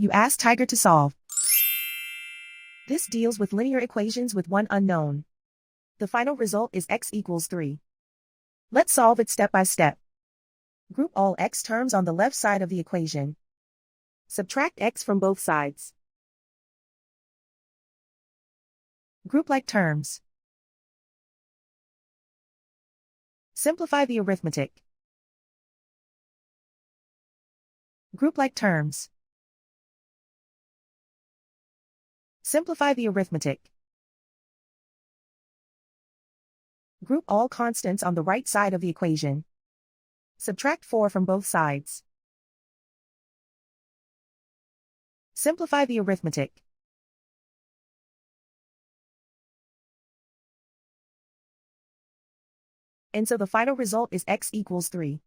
You ask Tiger to solve. This deals with linear equations with one unknown. The final result is x equals 3. Let's solve it step by step. Group all x terms on the left side of the equation. Subtract x from both sides. Group like terms. Simplify the arithmetic. Group like terms. Simplify the arithmetic. Group all constants on the right side of the equation. Subtract 4 from both sides. Simplify the arithmetic. And so the final result is x equals 3.